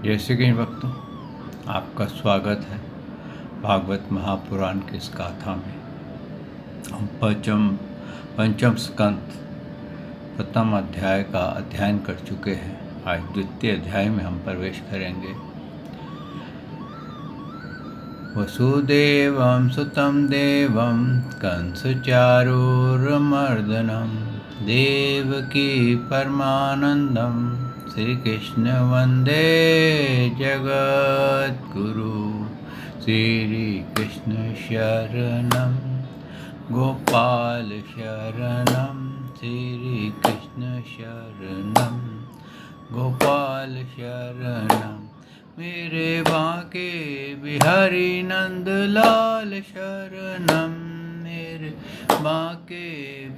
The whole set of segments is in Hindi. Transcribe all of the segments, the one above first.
जय श्री कृष्ण भक्तों, आपका स्वागत है भागवत महापुराण की इस गाथा में। हम पंचम स्कंद प्रथम अध्याय का अध्ययन कर चुके हैं। आज द्वितीय अध्याय में हम प्रवेश करेंगे। वसुदेवं सुतं देवं कंसचारूरमर्दनं देवकी परमानन्दं श्रीकृष्ण वन्दे जगद्गुरु। श्रीकृष्ण शरणं गोपाल शरणं श्रीकृष्ण शरणं गोपाल शरणं मेरे बांके बिहारी नंदलाल शरणम। मेरे बांके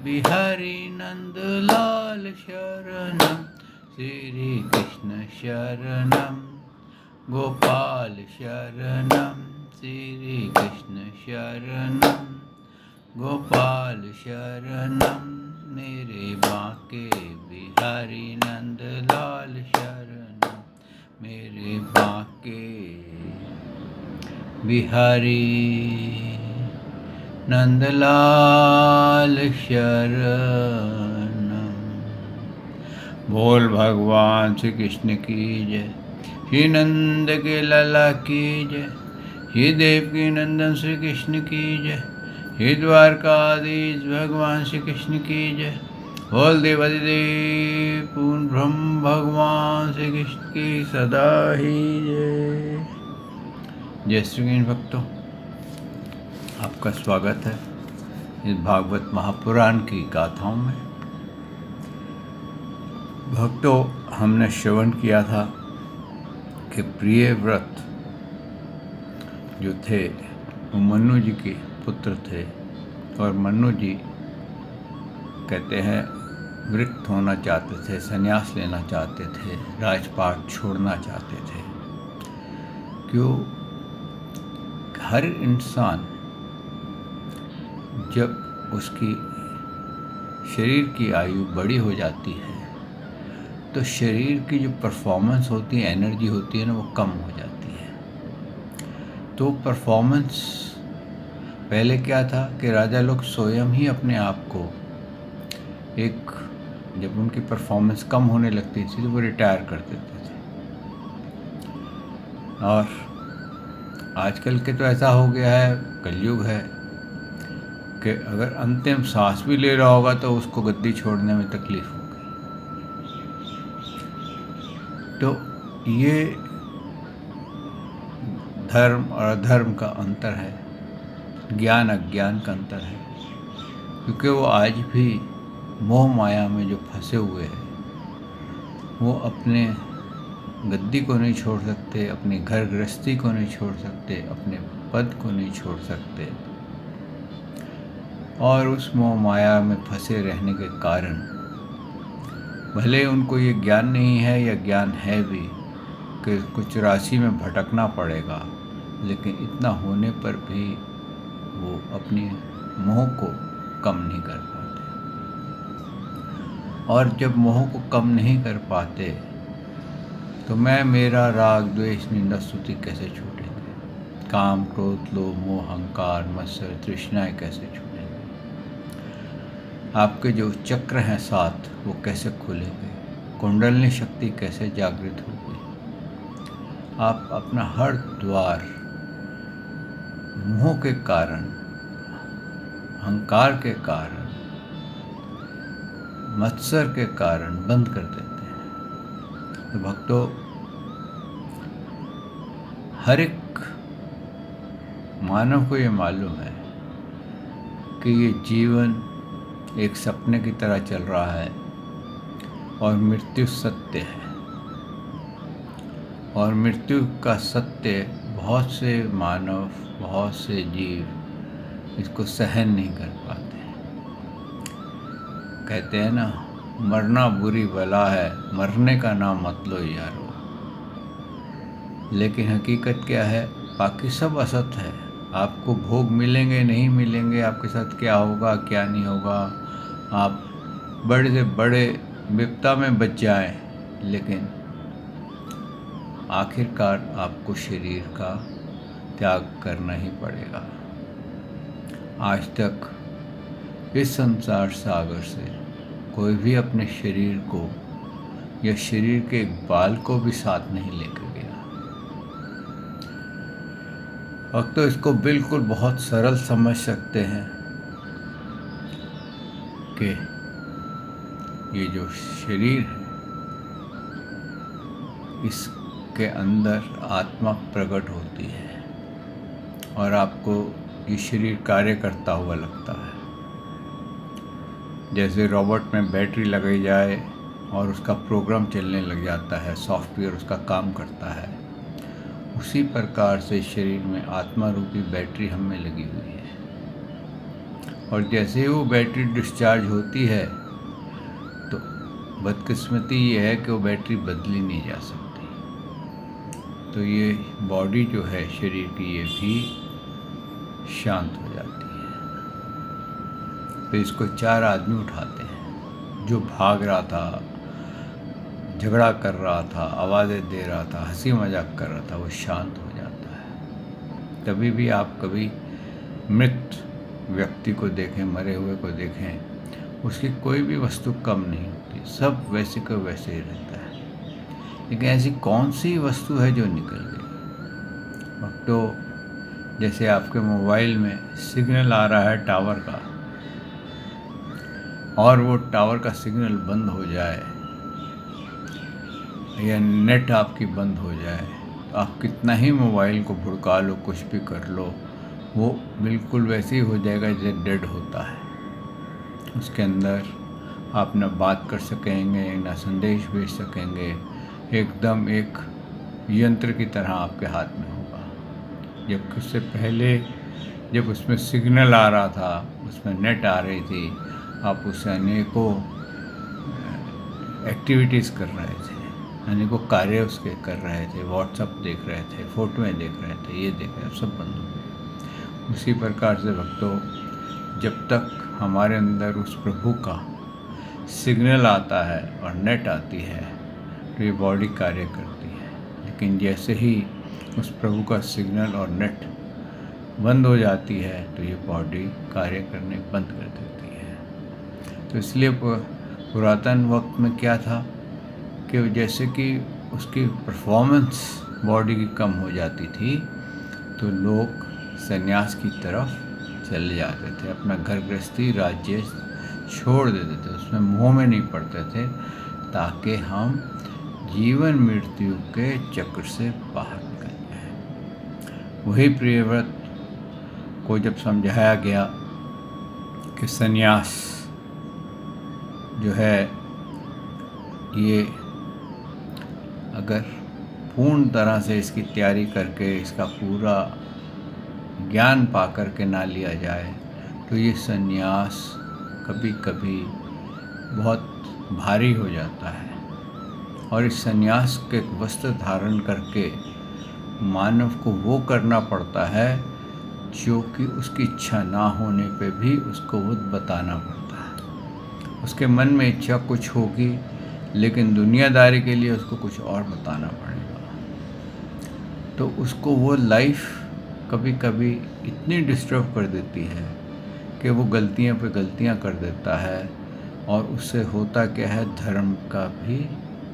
बिहारी नंदलाल शरणम श्री कृष्ण शरणम गोपाल शरणम श्री कृष्ण शरणम गोपाल शरणम मेरे बांके बिहारी नंदलाल शरणम मेरे बांके बिहारी नंदलाल शरणम। बोल भगवान श्री कृष्ण की जय। श्री नंद के लाला की जय। श्री देवकी नंदन श्री कृष्ण की जय। श्री द्वारकाधीश भगवान श्री कृष्ण की जय। बोल देवादिदेव पूर्ण ब्रह्म भगवान श्री कृष्ण की सदा ही जय। जय श्री कृष्ण भक्तों, आपका स्वागत है इस भागवत महापुराण की गाथाओं में। भक्तों, हमने श्रवण किया था कि प्रियव्रत जो थे वो मनु जी के पुत्र थे और मनु जी कहते हैं वृक्त होना चाहते थे, संन्यास लेना चाहते थे, राजपाट छोड़ना चाहते थे। क्यों? हर इंसान जब उसकी शरीर की आयु बड़ी हो जाती है तो शरीर की जो परफॉर्मेंस होती है, एनर्जी होती है ना, वो कम हो जाती है। तो परफॉर्मेंस पहले क्या था कि राजा लोग स्वयं ही अपने आप को जब उनकी परफॉर्मेंस कम होने लगती थी तो वो रिटायर कर देते थे। और आजकल के तो ऐसा हो गया है, कलयुग है, कि अगर अंतिम सांस भी ले रहा होगा तो उसको गद्दी छोड़ने में तकलीफ होगी। तो ये धर्म और अधर्म का अंतर है, ज्ञान अज्ञान का अंतर है। क्योंकि वो आज भी मोह माया में जो फंसे हुए हैं वो अपने गद्दी को नहीं छोड़ सकते, अपनी घर गृहस्थी को नहीं छोड़ सकते, अपने पद को नहीं छोड़ सकते। और उस मोह माया में फंसे रहने के कारण भले उनको ये ज्ञान नहीं है या ज्ञान है भी कि कुछ राशि में भटकना पड़ेगा, लेकिन इतना होने पर भी वो अपनी मोह को कम नहीं कर पाते। और जब मोह को कम नहीं कर पाते तो मैं मेरा राग द्वेष निंदा स्तुति कैसे छूटेंगे? काम क्रोध लोभ मोह अहंकार मत्सर तृष्णाएं कैसे छूटेंगे? आपके जो चक्र हैं 7 वो कैसे खुलेंगे? कुंडलिनी शक्ति कैसे जागृत होगी? आप अपना हर द्वार मोह के कारण, अहंकार के कारण, मत्सर के कारण बंद कर देते हैं। तो भक्तों, हर एक मानव को ये मालूम है कि ये जीवन एक सपने की तरह चल रहा है और मृत्यु सत्य है। और मृत्यु का सत्य बहुत से मानव, बहुत से जीव इसको सहन नहीं कर पाते। कहते हैं ना, मरना बुरी बला है, मरने का नाम मत लो यारो। लेकिन हकीकत क्या है? बाकी सब असत है। आपको भोग मिलेंगे नहीं मिलेंगे, आपके साथ क्या होगा क्या नहीं होगा, आप बड़े से बड़े विपदा में बच जाएं, लेकिन आखिरकार आपको शरीर का त्याग करना ही पड़ेगा। आज तक इस संसार सागर से कोई भी अपने शरीर को या शरीर के एक बाल को भी साथ नहीं लेकर गया। अब तो इसको बिल्कुल बहुत सरल समझ सकते हैं कि ये जो शरीर है, इसके अंदर आत्मा प्रकट होती है और आपको ये शरीर कार्य करता हुआ लगता है। जैसे रोबोट में बैटरी लगाई जाए और उसका प्रोग्राम चलने लग जाता है, सॉफ्टवेयर उसका काम करता है, उसी प्रकार से शरीर में आत्मा रूपी बैटरी हम में लगी हुई है। और जैसे ही वो बैटरी डिस्चार्ज होती है तो बदकिस्मती ये है कि वो बैटरी बदली नहीं जा सकती। तो ये बॉडी जो है शरीर की, ये भी शांत हो जाती है। तो इसको 4 आदमी उठाते हैं। जो भाग रहा था, झगड़ा कर रहा था, आवाज़ें दे रहा था, हंसी मजाक कर रहा था, वो शांत हो जाता है। तभी भी आप कभी मृत व्यक्ति को देखें, मरे हुए को देखें, उसकी कोई भी वस्तु कम नहीं होती, सब वैसे को वैसे ही रहता है। लेकिन ऐसी कौन सी वस्तु है जो निकल गई? अब तो जैसे आपके मोबाइल में सिग्नल आ रहा है टावर का, और वो टावर का सिग्नल बंद हो जाए या नेट आपकी बंद हो जाए, तो आप कितना ही मोबाइल को भुड़का लो, कुछ भी कर लो, वो बिल्कुल वैसे ही हो जाएगा जैसे डेड होता है। उसके अंदर आप न बात कर सकेंगे, न संदेश भेज सकेंगे, एकदम एक यंत्र की तरह आपके हाथ में होगा। जबकि उससे पहले जब उसमें सिग्नल आ रहा था, उसमें नेट आ रही थी, आप उससे अनेकों एक्टिविटीज़ कर रहे थे, अनेकों कार्य उसके कर रहे थे, व्हाट्सअप देख रहे थे, फोटोएं देख रहे थे, ये देख रहे थे, सब बंद हो गए। उसी प्रकार से भक्तों, जब तक हमारे अंदर उस प्रभु का सिग्नल आता है और नेट आती है तो ये बॉडी कार्य करती है। लेकिन जैसे ही उस प्रभु का सिग्नल और नेट बंद हो जाती है तो ये बॉडी कार्य करने बंद कर देती है। तो इसलिए पुरातन वक्त में क्या था कि जैसे कि उसकी परफॉर्मेंस बॉडी की कम हो जाती थी तो लोग संन्यास की तरफ चले जाते थे, अपना घर गृहस्थी राज्य छोड़ देते थे, उसमें मोह में नहीं पड़ते थे, ताकि हम जीवन मृत्यु के चक्र से बाहर निकल जाए। वही प्रियव्रत को जब समझाया गया कि संन्यास जो है ये अगर पूर्ण तरह से इसकी तैयारी करके, इसका पूरा ज्ञान पा करके ना लिया जाए तो ये संन्यास कभी कभी बहुत भारी हो जाता है। और इस संन्यास के वस्त्र धारण करके मानव को वो करना पड़ता है जो कि उसकी इच्छा ना होने पे भी उसको वो बताना पड़ता है। उसके मन में इच्छा कुछ होगी लेकिन दुनियादारी के लिए उसको कुछ और बताना पड़ेगा। तो उसको वो लाइफ कभी कभी इतनी डिस्टर्ब कर देती है कि वो गलतियां पे गलतियां कर देता है, और उससे होता क्या है, धर्म का भी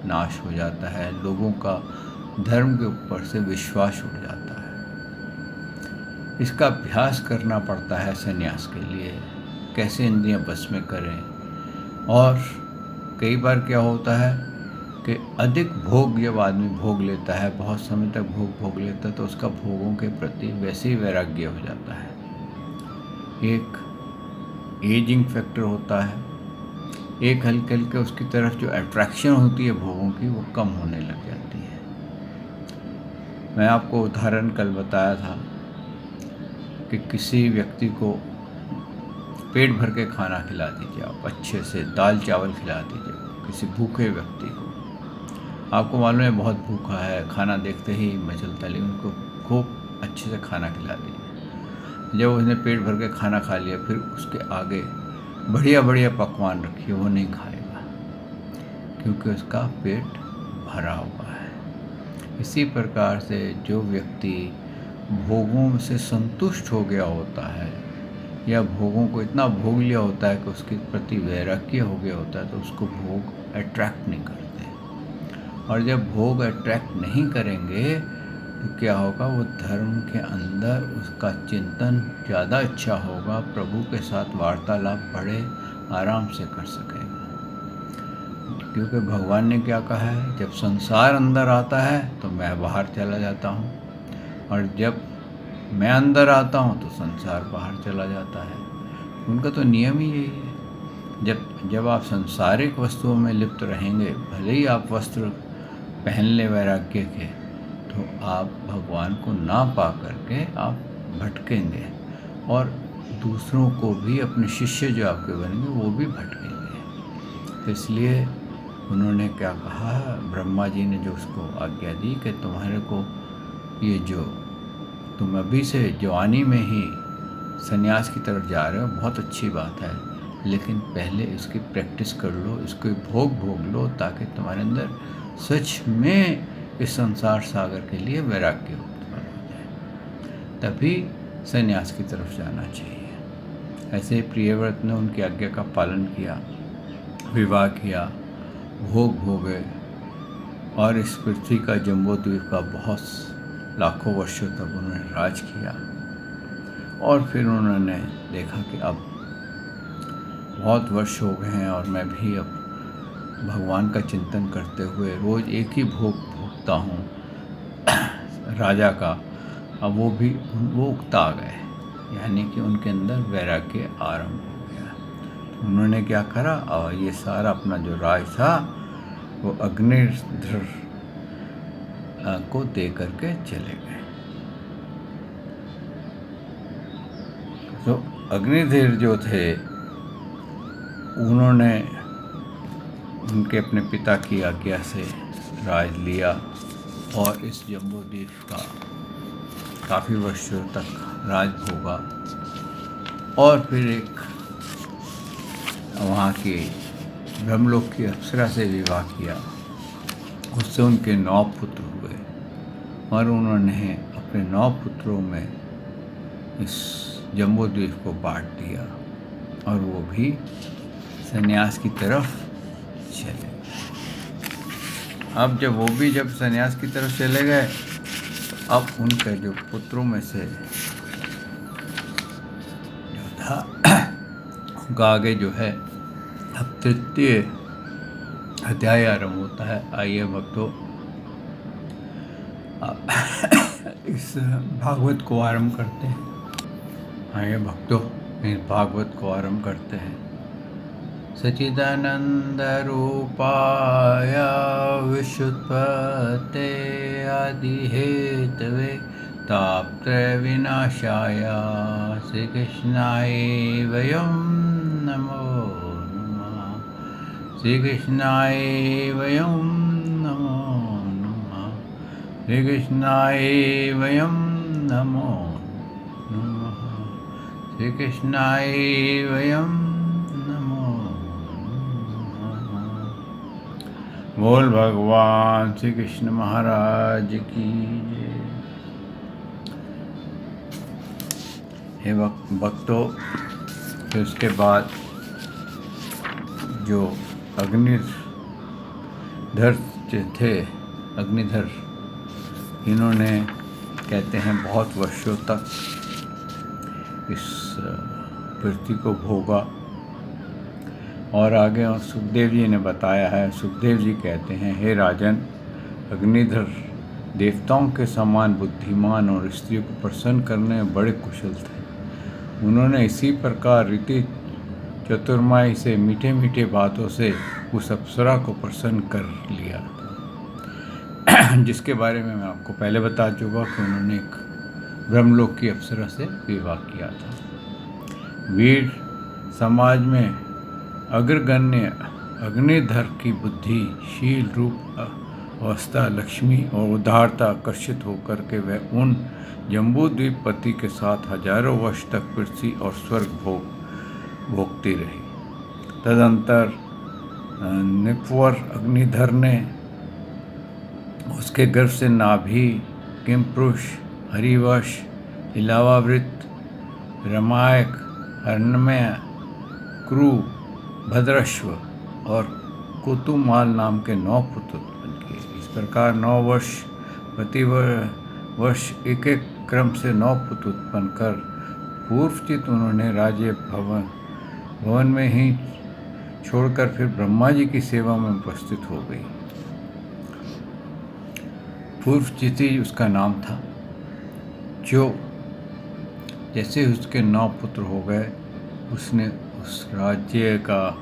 नाश हो जाता है, लोगों का धर्म के ऊपर से विश्वास उठ जाता है। इसका अभ्यास करना पड़ता है संन्यास के लिए, कैसे इंद्रियां बस में करें। और कई बार क्या होता है कि अधिक भोग जब आदमी भोग लेता है, बहुत समय तक भोग लेता है, तो उसका भोगों के प्रति वैसे ही वैराग्य हो जाता है। एक एजिंग फैक्टर होता है, एक हल्के हल्के उसकी तरफ जो अट्रैक्शन होती है भोगों की, वो कम होने लग जाती है। मैं आपको उदाहरण कल बताया था कि किसी व्यक्ति को पेट भर के खाना खिला दीजिए, आप अच्छे से दाल चावल खिला दीजिए किसी भूखे व्यक्ति को। आपको मालूम है बहुत भूखा है, खाना देखते ही मचलता, लेकिन उनको खूब अच्छे से खाना खिला दीजिए। जब उसने पेट भर के खाना खा लिया, फिर उसके आगे बढ़िया बढ़िया पकवान रखिए, वो नहीं खाएगा क्योंकि उसका पेट भरा हुआ है। इसी प्रकार से जो व्यक्ति भोगों से संतुष्ट हो गया होता है या भोगों को इतना भोग लिया होता है कि उसके प्रति वैराग्य हो गया होता है, तो उसको भोग अट्रैक्ट नहीं करते। और जब भोग अट्रैक्ट नहीं करेंगे तो क्या होगा, वो धर्म के अंदर उसका चिंतन ज़्यादा अच्छा होगा, प्रभु के साथ वार्तालाप बड़े आराम से कर सकेगा। क्योंकि भगवान ने क्या कहा है, जब संसार अंदर आता है तो मैं बाहर चला जाता हूँ, और जब मैं अंदर आता हूँ तो संसार बाहर चला जाता है। उनका तो नियम ही यही है। जब आप सांसारिक वस्तुओं में लिप्त रहेंगे, भले ही आप वस्त्र पहन ले वैराग्य के, तो आप भगवान को ना पा करके आप भटकेंगे, और दूसरों को भी, अपने शिष्य जो आपके बनेंगे वो भी भटकेंगे। तो इसलिए उन्होंने क्या कहा, ब्रह्मा जी ने जो उसको आज्ञा दी कि तुम्हारे को ये जो तुम अभी से जवानी में ही संन्यास की तरफ जा रहे हो, बहुत अच्छी बात है, लेकिन पहले इसकी प्रैक्टिस कर लो, इसको भोग लो, ताकि तुम्हारे अंदर सच में इस संसार सागर के लिए वैराग्य उत्पन्न हो जाए, तभी संन्यास की तरफ जाना चाहिए। ऐसे ही प्रियव्रत ने उनकी आज्ञा का पालन किया, विवाह किया, भोग भोगे, और इस पृथ्वी का, जम्बूद्वीप का बहुत लाखों वर्षों तक उन्होंने राज किया। और फिर उन्होंने देखा कि अब बहुत वर्ष हो गए हैं और मैं भी अब भगवान का चिंतन करते हुए रोज़ एक ही भोग भोगता हूँ राजा का। अब वो उकता गए, यानी कि उनके अंदर वैराग्य आरंभ हो गया। तो उन्होंने क्या करा, और ये सारा अपना जो राज था वो अग्निध्र को दे करके चले गए। तो अग्निध्र जो थे, उन्होंने उनके अपने पिता की आज्ञा से राज लिया और इस जम्बूद्वीप का काफ़ी वर्षों तक राज भोगा। और फिर एक वहाँ की ब्रह्मलोक की अप्सरा से विवाह किया, उससे उनके 9 पुत्र हुए, और उन्होंने अपने 9 पुत्रों में इस जम्बूद्वीप को बांट दिया, और वो भी संन्यास की तरफ चले। अब जब संन्यास की तरफ चले गए, तो अब उनके जो पुत्रों में से जो था, उनका आगे जो है अब 3य अध्याय आरंभ होता है। आइए भक्तों, इस भागवत को आरंभ करते हैं। आइए भक्तों, इस भागवत को आरंभ करते हैं। सच्चिदानंद रूपाय विश्वोत्पत्ते आदि हेतवे तापत्रय विनाशाय श्री कृष्णाय वयं नमो नमः। श्री कृष्णाय वयं नमो नमः। श्री कृष्णाय वयं नमो नमः। श्री कृष्णाय वयं बोल भगवान श्री कृष्ण महाराज की जय। हे भक्तों, फिर उसके बाद जो अग्निधर थे, अग्निधर, इन्होंने कहते हैं बहुत वर्षों तक इस पृथ्वी को भोगा। और आगे सुखदेव जी ने बताया है, सुखदेव जी कहते हैं, हे राजन, अग्निधर देवताओं के समान बुद्धिमान और स्त्रियों को प्रसन्न करने में बड़े कुशल थे। उन्होंने इसी प्रकार रीति चतुर्माई से मीठे मीठे बातों से उस अप्सरा को प्रसन्न कर लिया, जिसके बारे में मैं आपको पहले बता चुका कि उन्होंने एक ब्रह्मलोक की अप्सरा से विवाह किया था। वीर समाज में अग्रगण्य अग्निधर की बुद्धि, शील, रूप, अवस्था, लक्ष्मी और उदारता आकर्षित होकर के वह उन जम्बूद्वीपपति के साथ हजारों वर्ष तक पृथ्वी और स्वर्ग भोगती रही। तदंतर निपवर अग्निधर ने उसके गर्भ से नाभि, किमपुरुष, हरिवश, इलावावृत, रमायक, हरणमय, क्रू, भद्रश्व और कुतुमाल नाम के 9 पुत्र उत्पन्न किए। इस प्रकार 9 वर्ष प्रति वर्ष एक एक क्रम से 9 पुत्र उत्पन्न कर पूर्वचित उन्होंने राज्य भवन में ही छोड़कर फिर ब्रह्मा जी की सेवा में उपस्थित हो गई। पूर्वचित ही उसका नाम था, जो जैसे उसके 9 पुत्र हो गए उसने उस राज्य का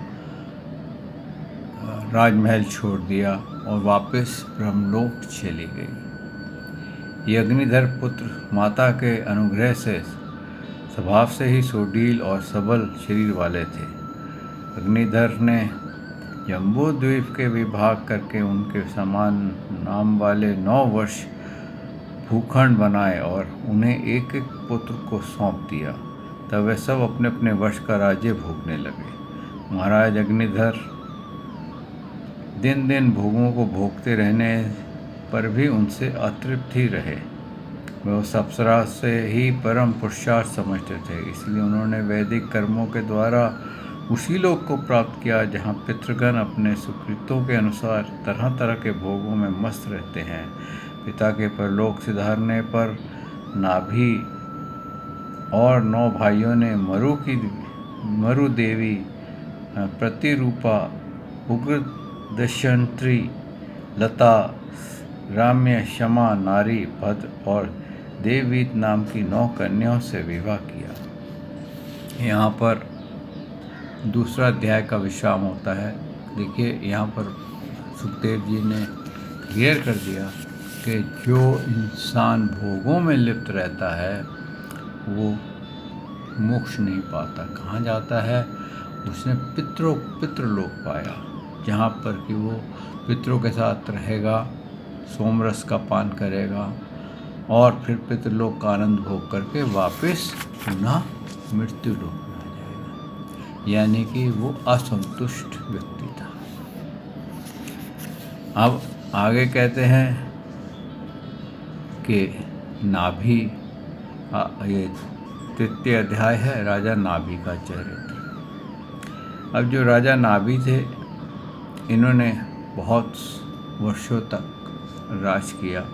राजमहल छोड़ दिया और वापस ब्रह्मलोक चली गई। ये अग्निधर पुत्र माता के अनुग्रह से स्वभाव से ही सुडील और सबल शरीर वाले थे। अग्निधर ने जम्बू द्वीप के विभाग करके उनके समान नाम वाले 9 वर्ष भूखंड बनाए और उन्हें एक एक पुत्र को सौंप दिया। तब वे सब अपने अपने वश का राज्य भोगने लगे। महाराज अग्निधर दिन दिन भोगों को भोगते रहने पर भी उनसे अतृप्त ही रहे। वे उस अप्सरा से ही परम पुरुषार्थ समझते थे, इसलिए उन्होंने वैदिक कर्मों के द्वारा उसी लोक को प्राप्त किया जहाँ पितृगण अपने सुकृतों के अनुसार तरह तरह के भोगों में मस्त रहते हैं। पिता के परलोक सिधारने पर नाभि और 9 भाइयों ने मरु देवी, प्रतिरूपा, उग्र दशंत्री, लता, राम्य, क्षमा, नारी, भद्र और देववीत नाम की 9 कन्याओं से विवाह किया। यहाँ पर दूसरा अध्याय का विश्राम होता है। देखिए यहाँ पर सुखदेव जी ने क्लियर कर दिया कि जो इंसान भोगों में लिप्त रहता है वो मोक्ष नहीं पाता। कहाँ जाता है? उसने पितृलोक पाया, जहाँ पर कि वो पितरों के साथ रहेगा, सोमरस का पान करेगा और फिर पितृलोक का आनंद भोग करके वापस पुनः मृत्यु लोक में आ जाएगा। यानी कि वो असंतुष्ट व्यक्ति था। अब आगे कहते हैं कि नाभि, ये 3 अध्याय है, राजा नाभि का चरित्र। अब जो राजा नाभि थे, इन्होंने बहुत वर्षों तक राज किया।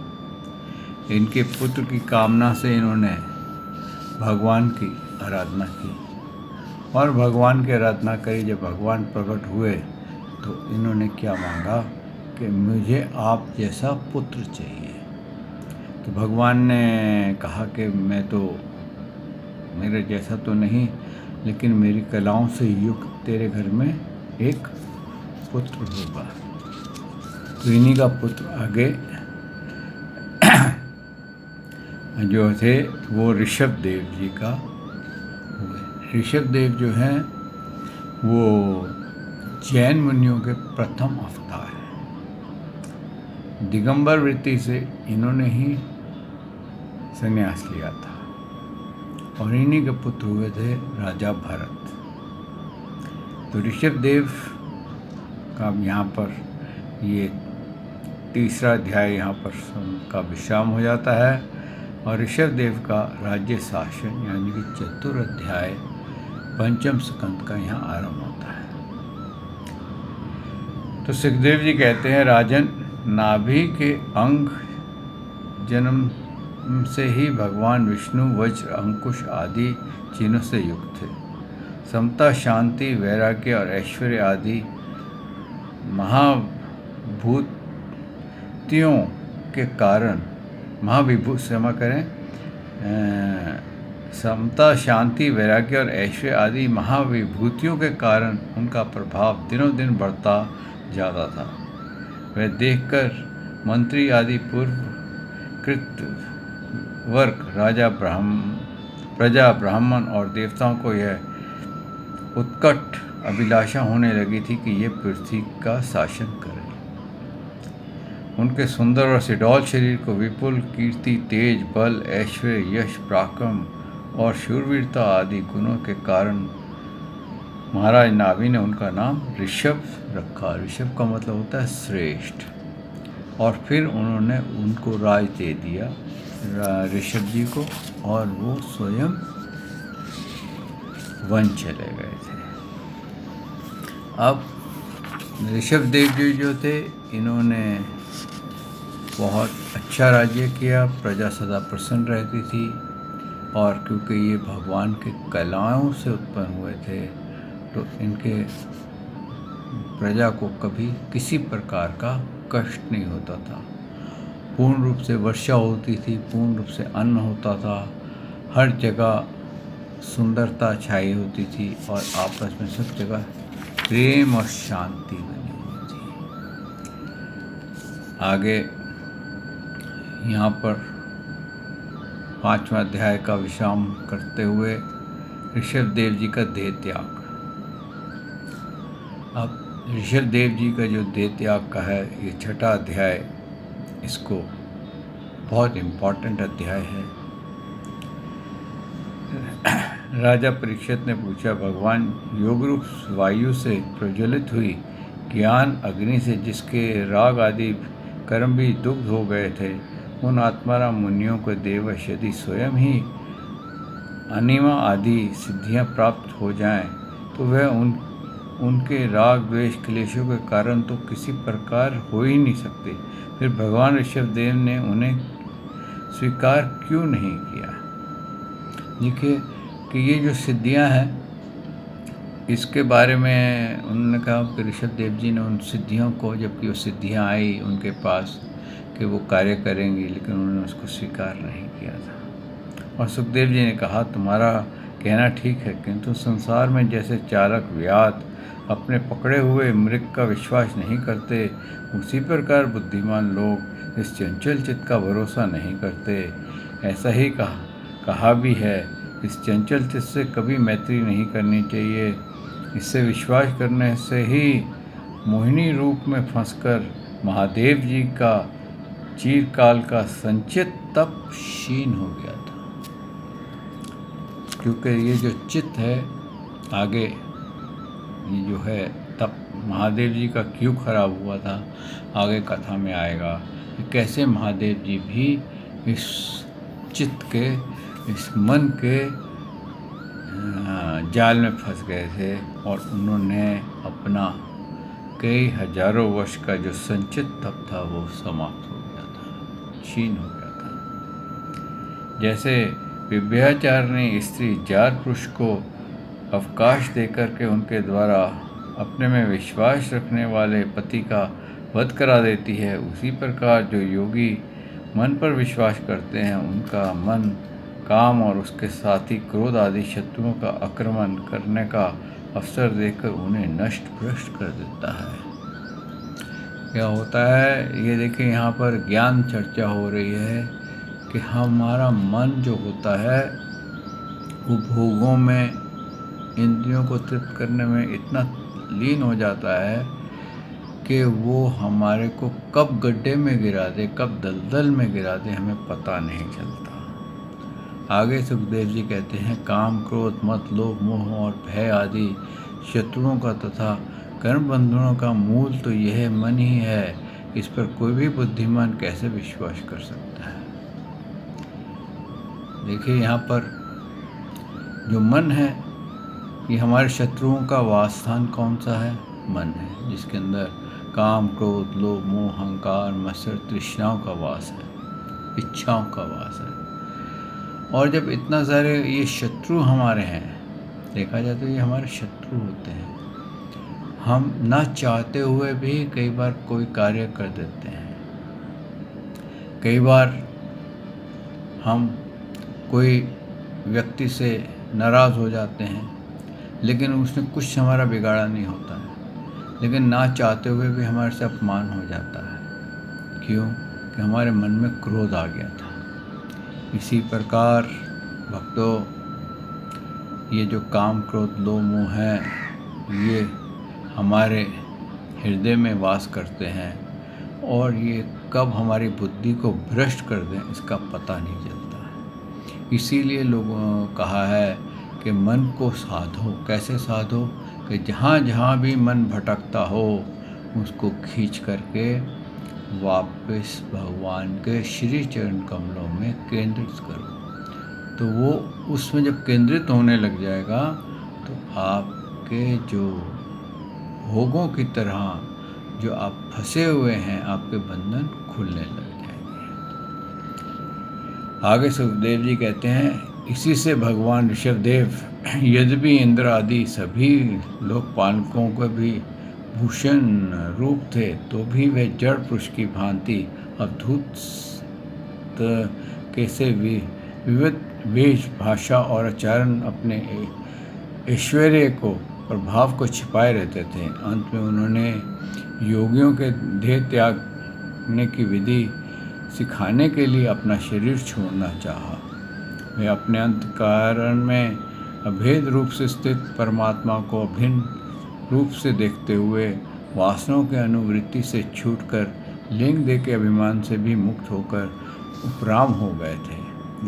इनके पुत्र की कामना से इन्होंने भगवान की आराधना की और भगवान की आराधना करी। जब भगवान प्रकट हुए तो इन्होंने क्या मांगा कि मुझे आप जैसा पुत्र चाहिए। तो भगवान ने कहा कि मैं तो मेरे जैसा तो नहीं, लेकिन मेरी कलाओं से युक्त तेरे घर में एक पुत्र होगा। तो इन्हीं का पुत्र आगे जो थे वो ऋषभ देव जी का हुए। ऋषभ देव जो हैं वो जैन मुनियों के प्रथम अवतार हैं। दिगंबर वृत्ति से इन्होंने ही संन्यास लिया था और इन्हीं के पुत्र हुए थे राजा भरत। तो ऋषभ देव का यहाँ पर ये 3रा अध्याय यहाँ पर का विश्राम हो जाता है और ऋषभ देव का राज्य शासन यानी कि 4 अध्याय 5म स्कंद का यहाँ आरंभ होता है। तो सुखदेव जी कहते हैं, राजन, नाभि के अंग जन्म से ही भगवान विष्णु वज्र, अंकुश आदि चिन्हों से युक्त थे। समता, शांति, वैराग्य और ऐश्वर्य आदि महाभूतियों के कारण समता, शांति, वैराग्य और ऐश्वर्य आदि महाविभूतियों के कारण उनका प्रभाव दिनों दिन बढ़ता जाता था। वह देखकर मंत्री आदि पूर्वकृत वर्ग, राजा, प्रजा, ब्राह्मण और देवताओं को यह उत्कट अभिलाषा होने लगी थी कि ये पृथ्वी का शासन करें। उनके सुंदर और सुडौल शरीर को विपुल कीर्ति, तेज, बल, ऐश्वर्य, यश, पराक्रम और शूरवीरता आदि गुणों के कारण महाराज नाभि ने उनका नाम ऋषभ रखा। ऋषभ का मतलब होता है श्रेष्ठ। और फिर उन्होंने उनको राज दे दिया ऋषभ जी को, और वो स्वयं वन चले गए थे। अब ऋषभ देव जी जो थे, इन्होंने बहुत अच्छा राज्य किया, प्रजा सदा प्रसन्न रहती थी, और क्योंकि ये भगवान के कलाओं से उत्पन्न हुए थे तो इनके प्रजा को कभी किसी प्रकार का कष्ट नहीं होता था। पूर्ण रूप से वर्षा होती थी, पूर्ण रूप से अन्न होता था, हर जगह सुंदरता छाई होती थी, और आपस में सब जगह प्रेम और शांति बनी हुई थी। आगे यहाँ पर 5वां अध्याय का विश्राम करते हुए ऋषभ देव जी का देह त्याग। अब ऋषभ देव जी का जो देह त्याग का है, ये 6ठा अध्याय, इसको बहुत इम्पोर्टेंट अध्याय है। राजा परीक्षित ने पूछा, भगवान योग रूप वायु से प्रज्वलित हुई ज्ञान अग्नि से जिसके राग आदि कर्म भी दुग्ध हो गए थे, उन आत्माराम मुनियों को देवश यदि स्वयं ही अनिमा आदि सिद्धियां प्राप्त हो जाएं, तो वह उनके राग द्वेष क्लेशों के कारण तो किसी प्रकार हो ही नहीं सकते। फिर भगवान ऋषभ देव ने उन्हें स्वीकार क्यों नहीं किया? देखिए कि ये जो सिद्धियां हैं, इसके बारे में उन्होंने कहा कि ऋषभ देव जी ने उन सिद्धियों को, जबकि वो सिद्धियां आई उनके पास कि वो कार्य करेंगी, लेकिन उन्होंने उसको स्वीकार नहीं किया था। और सुखदेव जी ने कहा, तुम्हारा कहना ठीक है, किंतु संसार में जैसे चालक व्याध अपने पकड़े हुए मृग का विश्वास नहीं करते, उसी प्रकार बुद्धिमान लोग इस चंचल चित्त का भरोसा नहीं करते। ऐसा ही कहा भी है, इस चंचल चित्त से कभी मैत्री नहीं करनी चाहिए। इससे विश्वास करने से ही मोहिनी रूप में फंसकर महादेव जी का चिरकाल का संचित तप क्षीण हो गया था। क्योंकि ये जो चित्त है, आगे ये जो है तप महादेव जी का क्यों खराब हुआ था, आगे कथा में आएगा कि कैसे महादेव जी भी इस चित्त के, इस मन के जाल में फंस गए थे, और उन्होंने अपना कई हजारों वर्ष का जो संचित तप था वो समाप्त हो गया था, क्षीण हो गया था। जैसे व्यभिचार ने स्त्री जार पुरुष को अवकाश देकर के उनके द्वारा अपने में विश्वास रखने वाले पति का वध करा देती है, उसी प्रकार जो योगी मन पर विश्वास करते हैं, उनका मन काम और उसके साथ ही क्रोध आदि शत्रुओं का आक्रमण करने का अवसर देकर उन्हें नष्ट भ्रष्ट कर देता है। क्या होता है, ये देखिए यहाँ पर ज्ञान चर्चा हो रही है कि हमारा मन जो होता है वो भोगों में, इंद्रियों को तृप्त करने में इतना लीन हो जाता है कि वो हमारे को कब गड्ढे में गिरा दे, कब दलदल में गिरा दे, हमें पता नहीं चलता। आगे सुखदेव जी कहते हैं, काम क्रोध मत लोभ मोह और भय आदि शत्रुओं का तथा कर्म बंधनों का मूल तो यह मन ही है। इस पर कोई भी बुद्धिमान कैसे विश्वास कर सकता है? देखिए यहाँ पर जो मन है, ये हमारे शत्रुओं का वास स्थान कौन सा है? मन है, जिसके अंदर काम क्रोध लोभ मोह अहंकार मत्सर तृष्णाओं का वास है, इच्छाओं का वास है। और जब इतना सारे ये शत्रु हमारे हैं, देखा जाए तो ये हमारे शत्रु होते हैं। हम ना चाहते हुए भी कई बार कोई कार्य कर देते हैं। कई बार हम कोई व्यक्ति से नाराज़ हो जाते हैं, लेकिन उसने कुछ हमारा बिगाड़ा नहीं होता है, लेकिन ना चाहते हुए भी हमारे से अपमान हो जाता है। क्यों? कि हमारे मन में क्रोध आ गया था। इसी प्रकार भक्तों, ये जो काम क्रोध लोभ मोह है, ये हमारे हृदय में वास करते हैं, और ये कब हमारी बुद्धि को भ्रष्ट कर दें इसका पता नहीं चलता है। इसीलिए लोगों ने कहा है कि मन को साधो। कैसे साधो? कि जहाँ जहाँ भी मन भटकता हो उसको खींच करके वापस भगवान के श्री चरण कमलों में केंद्रित करो। तो वो उसमें जब केंद्रित होने लग जाएगा तो आपके जो भोगों की तरह जो आप फंसे हुए हैं, आपके बंधन खुलने लग जाएंगे। आगे सुखदेव जी कहते हैं, इसी से भगवान ऋषभदेव यद्यपि इंद्र आदि सभी लोकपालकों के भी भूषण रूप थे, तो भी वे जड़ पुरुष की भांति अद्भुत कैसे विविध वेश, भाषा और आचरण अपने ऐश्वर्य को, प्रभाव को छिपाए रहते थे। अंत में उन्होंने योगियों के देह त्यागने की विधि सिखाने के लिए अपना शरीर छोड़ना चाहा। वे अपने अंतःकरण में अभेद रूप से स्थित परमात्मा को अभिन्न रूप से देखते हुए वासनाओं के अनुवृत्ति से छूटकर लिंग देह के अभिमान से भी मुक्त होकर उपराम हो गए थे।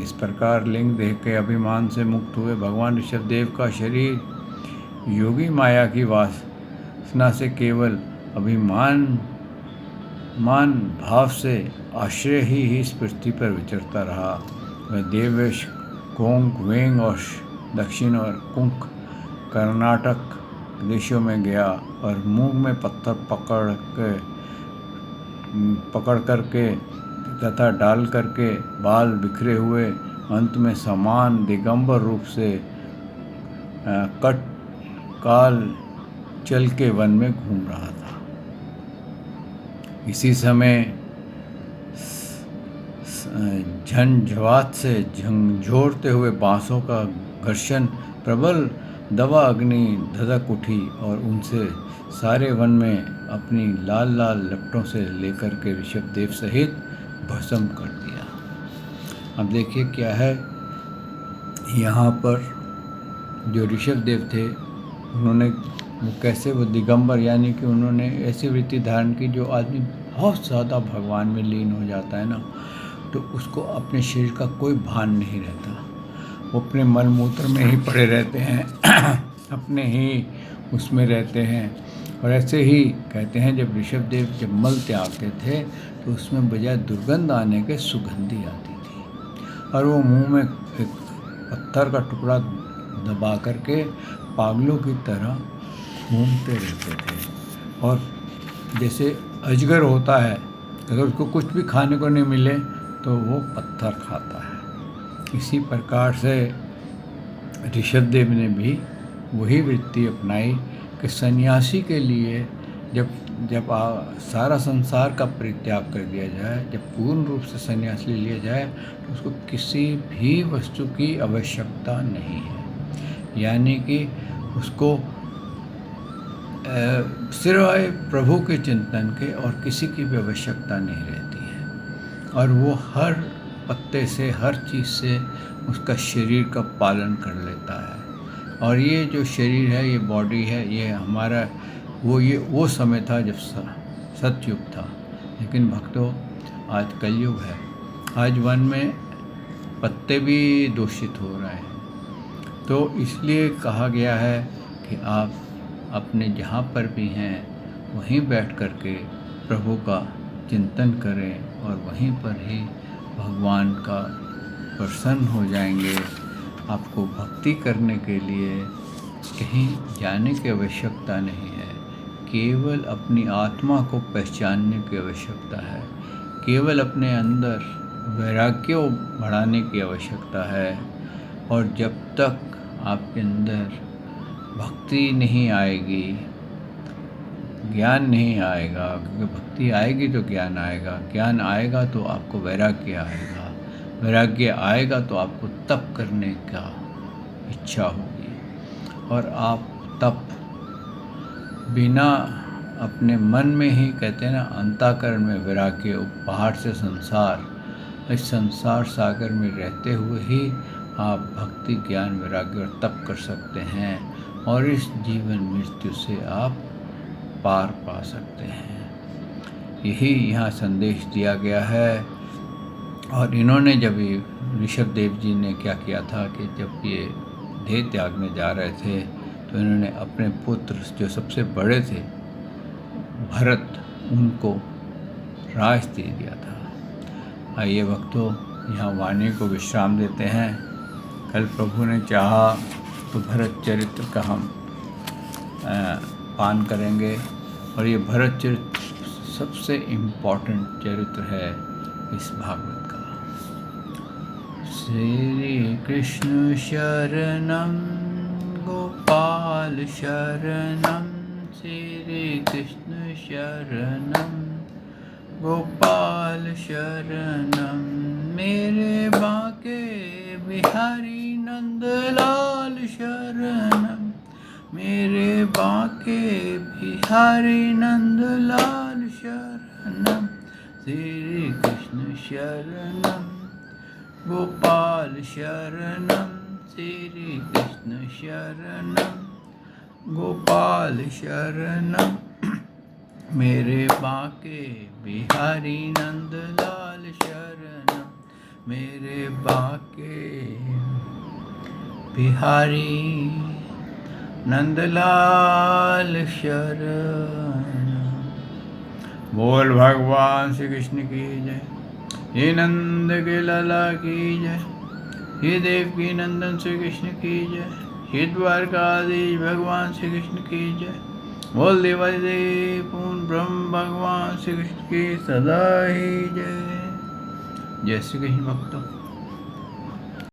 इस प्रकार लिंग देह के अभिमान से मुक्त हुए भगवान ऋषभदेव का शरीर योगी माया की वासना से केवल अभिमान भाव से आश्रय ही इस पृथ्वी पर विचरता रहा। वह देववेश कोंक, वेंग और दक्षिण और कुंक कर्नाटक देशों में गया और मुंह में पत्थर पकड़ करके तथा डाल करके बाल बिखरे हुए अंत में समान दिगंबर रूप से काल चल के वन में घूम रहा था। इसी समय झंझावात से झंझोरते हुए बांसों का घर्षण, प्रबल दवा अग्नि धधक उठी और उनसे सारे वन में अपनी लाल लाल लपटों से लेकर के ऋषभदेव सहित भस्म कर दिया। अब देखिए क्या है, यहाँ पर जो ऋषभदेव थे उन्होंने कैसे वो दिगंबर यानी कि उन्होंने ऐसी वृत्ति धारण की, जो आदमी बहुत ज़्यादा भगवान में लीन हो जाता है ना, तो उसको अपने शरीर का कोई भान नहीं रहता। वो अपने मल मूत्र में ही पड़े रहते हैं अपने ही उसमें रहते हैं। और ऐसे ही कहते हैं, जब ऋषभदेव जब मल त्यागते थे तो उसमें बजाय दुर्गंध आने के सुगंधी आती थी। और वो मुंह में एक पत्थर का टुकड़ा दबा करके पागलों की तरह घूमते रहते थे। और जैसे अजगर होता है, अगर उसको कुछ भी खाने को नहीं मिले तो वो पत्थर खाता है। इसी प्रकार से ऋषभदेव ने भी वही वृत्ति अपनाई कि सन्यासी के लिए जब सारा संसार का परित्याग कर दिया जाए, जब पूर्ण रूप से सन्यास ले लिया जाए, तो उसको किसी भी वस्तु की आवश्यकता नहीं है। यानी कि उसको सिवाय प्रभु के चिंतन के और किसी की भी आवश्यकता नहीं रहती है। और वो हर पत्ते से, हर चीज़ से उसका शरीर का पालन कर लेता है। और ये जो शरीर है, ये बॉडी है, ये हमारा वो समय था जब सतयुग था। लेकिन भक्तों, आज कलयुग है। आज वन में पत्ते भी दूषित हो रहे हैं। तो इसलिए कहा गया है कि आप अपने जहाँ पर भी हैं वहीं बैठ कर के प्रभु का चिंतन करें और वहीं पर ही भगवान का प्रसन्न हो जाएंगे। आपको भक्ति करने के लिए कहीं जाने की आवश्यकता नहीं है, केवल अपनी आत्मा को पहचानने की आवश्यकता है, केवल अपने अंदर वैराग्य बढ़ाने की आवश्यकता है। और जब तक आपके अंदर भक्ति नहीं आएगी, ज्ञान नहीं आएगा, क्योंकि भक्ति आएगी तो ज्ञान आएगा, ज्ञान आएगा तो आपको वैराग्य आएगा, वैराग्य आएगा तो आपको तप करने का इच्छा होगी। और आप तप बिना अपने मन में ही, कहते हैं ना, अंतःकरण में वैराग्य, पहाड़ से संसार, इस संसार सागर में रहते हुए ही आप भक्ति, ज्ञान, वैराग्य और तप कर सकते हैं और इस जीवन मृत्यु से आप पार पा सकते हैं। यही यहाँ संदेश दिया गया है। और इन्होंने जब ऋषभदेव जी ने क्या किया था कि जब ये देह त्यागने जा रहे थे तो इन्होंने अपने पुत्र जो सबसे बड़े थे भरत, उनको राज दे दिया था। आइए भक्तों, यहाँ वाणी को विश्राम देते हैं। कल प्रभु ने चाहा तो भरत चरित्र का हम पान करेंगे, और ये भरत चरित्र सबसे इम्पोर्टेंट चरित्र है इस भागवत का। श्री कृष्ण शरणम गोपाल शरणम, श्री कृष्ण शरणम गोपाल शरणम, मेरे बाके बिहारी नंदलाल शरणम, मेरे बाके बिहारी नंदलाल शरणम, श्री कृष्ण शरणम गोपाल शरणम, श्री कृष्ण शरणम गोपाल शरणम, मेरे बाके बिहारी नंदलाल शरणम, मेरे बाके बिहारी नंदलाल शरण। बोल भगवान श्री कृष्ण की जय। हे नंद के लाला की जय। हे देव की नंदन श्री कृष्ण की जय। हे द्वारकाधीश भगवान श्री कृष्ण की जय। बोल देवादिदेव पूर्ण ब्रह्म भगवान श्री कृष्ण की सदा ही जय। जय श्री कृष्ण भक्तों।